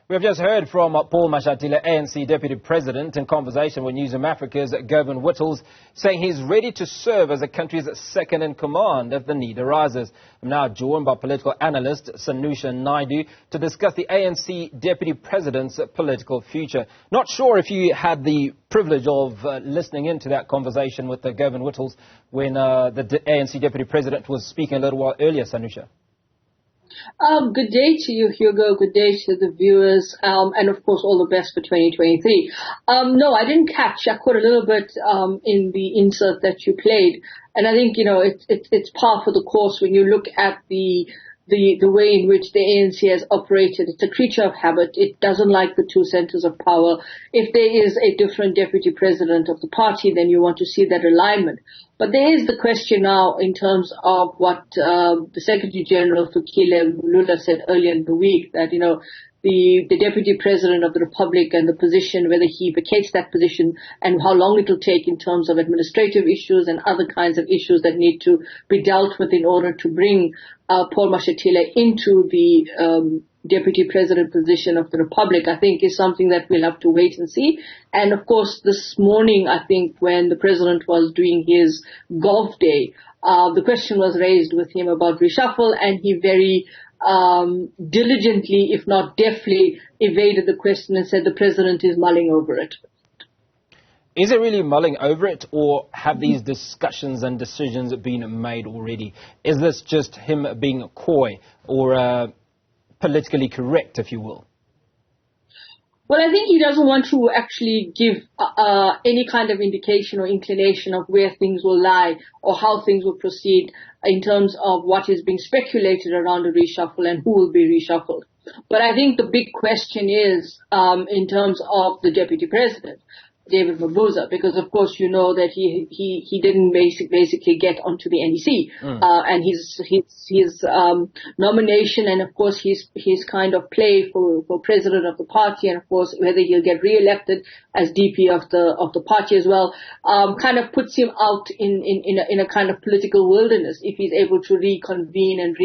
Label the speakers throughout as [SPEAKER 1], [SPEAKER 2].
[SPEAKER 1] We have just heard from Paul Mashatile, ANC Deputy President, in conversation with Newzroom Afrika's Gavin Whittles, saying he's ready to serve as the country's second-in-command if the need arises. I'm now joined by political analyst Sanusha Naidu to discuss the ANC Deputy President's political future. Not sure if you had the privilege of listening into that conversation with Gavin Whittles when the ANC Deputy President was speaking a little while earlier, Sanusha.
[SPEAKER 2] Good day to you, Hugo. Good day to the viewers, and of course, all the best for 2023. No, I didn't catch. I caught a little bit in the insert that you played, and I think it's par for the course when you look at the way in which the ANC has operated. It's a creature of habit. It doesn't like the two centers of power. If there is a different deputy president of the party, then you want to see that alignment. But there is the question now in terms of what the Secretary General Fikile Mbalula said earlier in the week, that, the Deputy President of the Republic and the position, whether he vacates that position and how long it will take in terms of administrative issues and other kinds of issues that need to be dealt with in order to bring Paul Mashatile into the Deputy President position of the Republic, I think is something that we'll have to wait and see. And of course, this morning, I think when the President was doing his golf day, the question was raised with him about reshuffle, and he very diligently, if not deftly, evaded the question and said the President is mulling over it.
[SPEAKER 1] Is it really mulling over it, or have these discussions and decisions been made already? Is this just him being coy or politically correct, if you will?
[SPEAKER 2] Well, I think he doesn't want to actually give any kind of indication or inclination of where things will lie or how things will proceed in terms of what is being speculated around a reshuffle and who will be reshuffled. But I think the big question is in terms of the Deputy President, David Mabuza, because of course you know that he didn't basically get onto the NEC, and his nomination and of course his kind of play for president of the party, and of course whether he'll get re-elected as DP of the party as well, kind of puts him out in a kind of political wilderness if he's able to reconvene and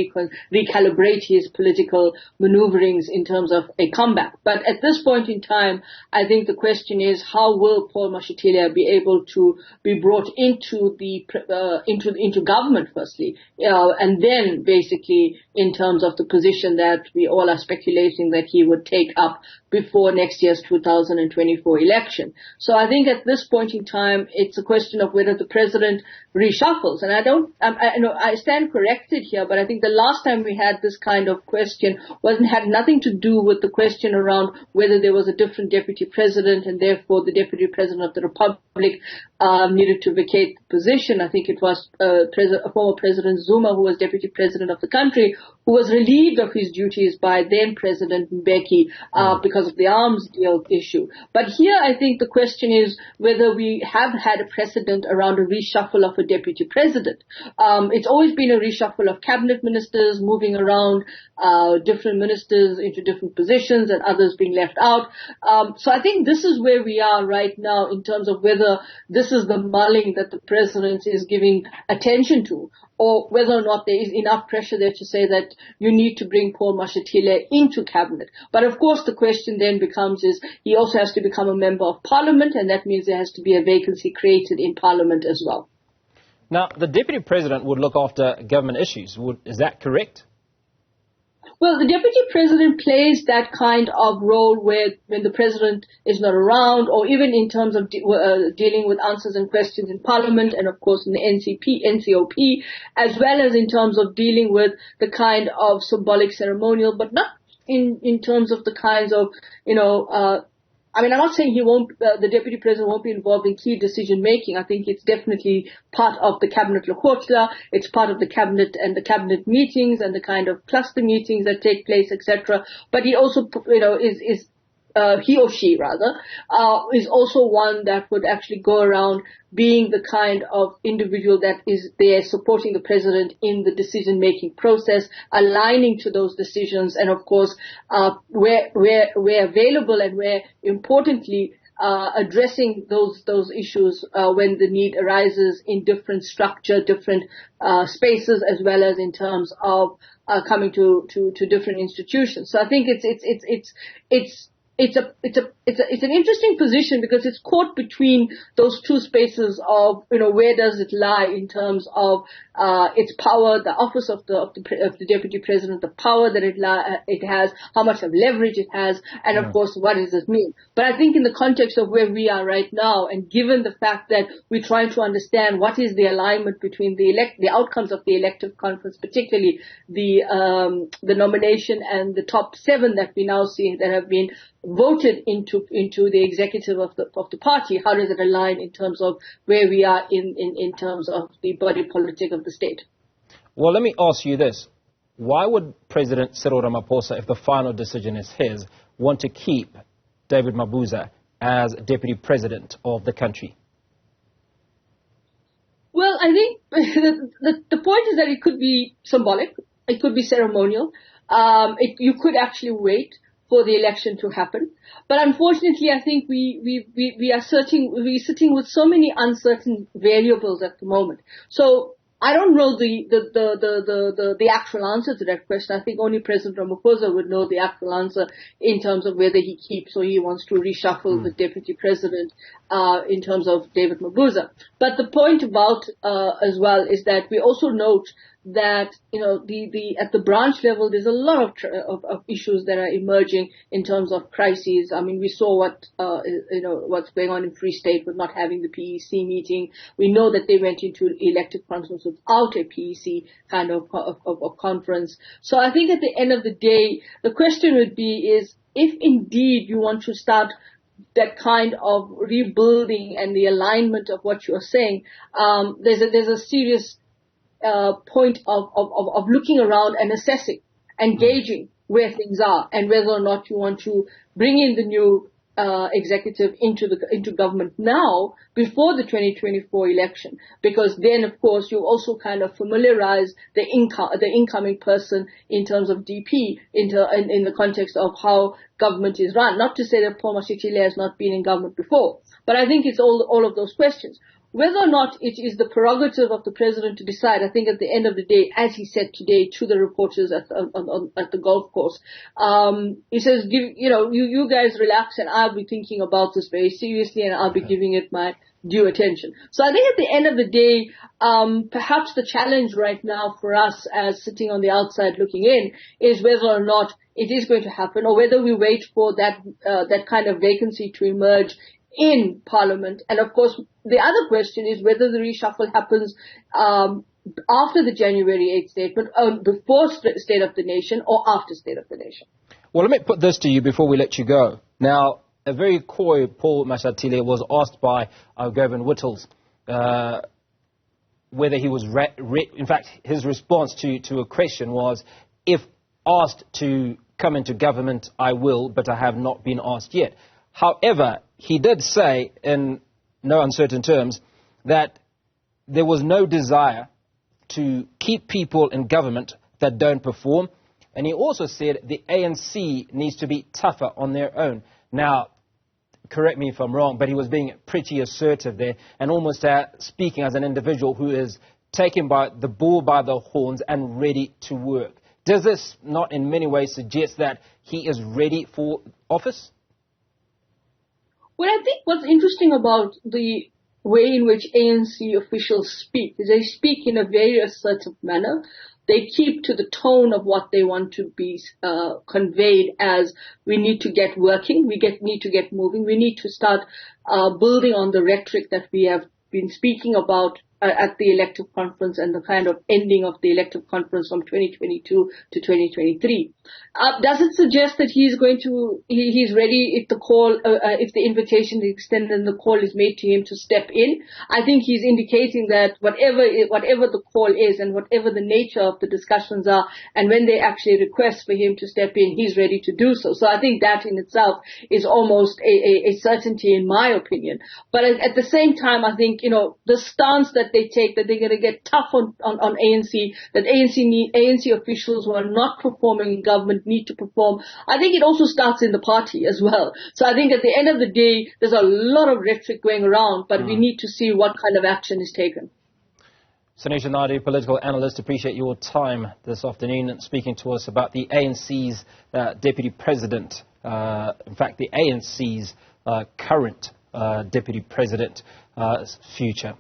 [SPEAKER 2] recalibrate his political maneuverings in terms of a comeback. But at this point in time, I think the question is, how will Paul Mashatile be able to be brought into into government firstly, and then basically in terms of the position that we all are speculating that he would take up before next year's 2024 election. So I think at this point in time, it's a question of whether the president reshuffles. And I stand corrected here, but I think the last time we had this kind of question had nothing to do with the question around whether there was a different deputy president and therefore the deputy president of the Republic needed to vacate the position. I think it was former President Zuma, who was deputy president of the country, who was relieved of his duties by then President Mbeki because of the arms deal issue. But here I think the question is whether we have had a precedent around a reshuffle of a deputy president. It's always been a reshuffle of cabinet ministers moving around, different ministers into different positions and others being left out. So I think this is where we are right now in terms of whether this is the mulling that the president is giving attention to, or whether or not there is enough pressure there to say that you need to bring Paul Mashatile into cabinet. But of course the question then becomes is he also has to become a member of parliament, and that means there has to be a vacancy created in parliament as well.
[SPEAKER 1] Now, the deputy president would look after government issues. Is that correct?
[SPEAKER 2] Well, the deputy president plays that kind of role where when the president is not around, or even in terms of dealing with answers and questions in parliament, and of course in the NCOP, as well as in terms of dealing with the kind of symbolic ceremonial, but not in terms of the kinds of, I'm not saying the deputy president won't be involved in key decision making. I think it's definitely part of the cabinet lokotla. It's part of the cabinet and the cabinet meetings and the kind of cluster meetings that take place, etc. But he also, he or she rather, is also one that would actually go around being the kind of individual that is there supporting the president in the decision-making process, aligning to those decisions, and of course, where available and where importantly addressing those issues when the need arises in different structure, different spaces, as well as in terms of coming to different institutions. So I think it's an interesting position because it's caught between those two spaces of, where does it lie in terms of its power, the office of the deputy president, the power that it has, how much of leverage it has, and of course, what does it mean? But I think in the context of where we are right now, and given the fact that we're trying to understand what is the alignment between the outcomes of the elective conference, particularly the nomination and the top 7 that we now see that have been voted into the executive of the party, how does it align in terms of where we are in terms of the body politic of the state?
[SPEAKER 1] Well, let me ask you this. Why would President Cyril Ramaphosa, if the final decision is his, want to keep David Mabuza as deputy president of the country?
[SPEAKER 2] Well, I think the point is that it could be symbolic. It could be ceremonial. You could actually wait for the election to happen. But unfortunately, I think we're sitting with so many uncertain variables at the moment. So I don't know the actual answer to that question. I think only President Ramaphosa would know the actual answer in terms of whether he keeps or he wants to reshuffle the deputy president in terms of David Mabuza. But the point about as well is that we also note that at the branch level there's a lot of issues that are emerging in terms of crises. I mean, we saw what's going on in Free State with not having the PEC meeting. We know that they went into elective conference without a PEC kind of conference. So I think at the end of the day, the question would be is if indeed you want to start that kind of rebuilding and the alignment of what you're saying, there's a serious point of looking around and assessing, engaging where things are and whether or not you want to bring in the new executive into government now before the 2024 election, because then of course you also kind of familiarize the incoming person in terms of DP in the context of how government is run. Not to say that Paul Mashatile has not been in government before, but I think it's all of those questions. Whether or not it is the prerogative of the president to decide, I think at the end of the day, as he said today to the reporters at the golf course, he says, you guys relax and I'll be thinking about this very seriously and I'll be giving it my due attention. So I think at the end of the day, perhaps the challenge right now for us as sitting on the outside looking in is whether or not it is going to happen or whether we wait for that kind of vacancy to emerge in Parliament. And of course, the other question is whether the reshuffle happens after the January 8th statement, before State of the Nation or after State of the Nation.
[SPEAKER 1] Well, let me put this to you before we let you go. Now, a very coy Paul Mashatile was asked by Govan Whittles whether he was... in fact, his response to a question was, if asked to come into government, I will, but I have not been asked yet. However, he did say, in no uncertain terms, that there was no desire to keep people in government that don't perform. And he also said the ANC needs to be tougher on their own. Now, correct me if I'm wrong, but he was being pretty assertive there and almost speaking as an individual who is taken by the bull by the horns and ready to work. Does this not in many ways suggest that he is ready for office?
[SPEAKER 2] Well, I think what's interesting about the way in which ANC officials speak is they speak in a very assertive manner. They keep to the tone of what they want to be conveyed as we need to get working, need to get moving, we need to start building on the rhetoric that we have been speaking about at the elective conference and the kind of ending of the elective conference from 2022 to 2023. Does it suggest that he's ready if if the invitation is extended and the call is made to him to step in? I think he's indicating that whatever the call is and whatever the nature of the discussions are, and when they actually request for him to step in, he's ready to do so. So I think that in itself is almost a certainty in my opinion. But at the same time, I think, the stance that they take, that they're going to get tough on ANC, that ANC officials who are not performing in government need to perform. I think it also starts in the party as well. So I think at the end of the day, there's a lot of rhetoric going around, but we need to see what kind of action is taken.
[SPEAKER 1] Sanusha Naidu, political analyst, appreciate your time this afternoon speaking to us about the ANC's deputy president, in fact, the ANC's current deputy president future.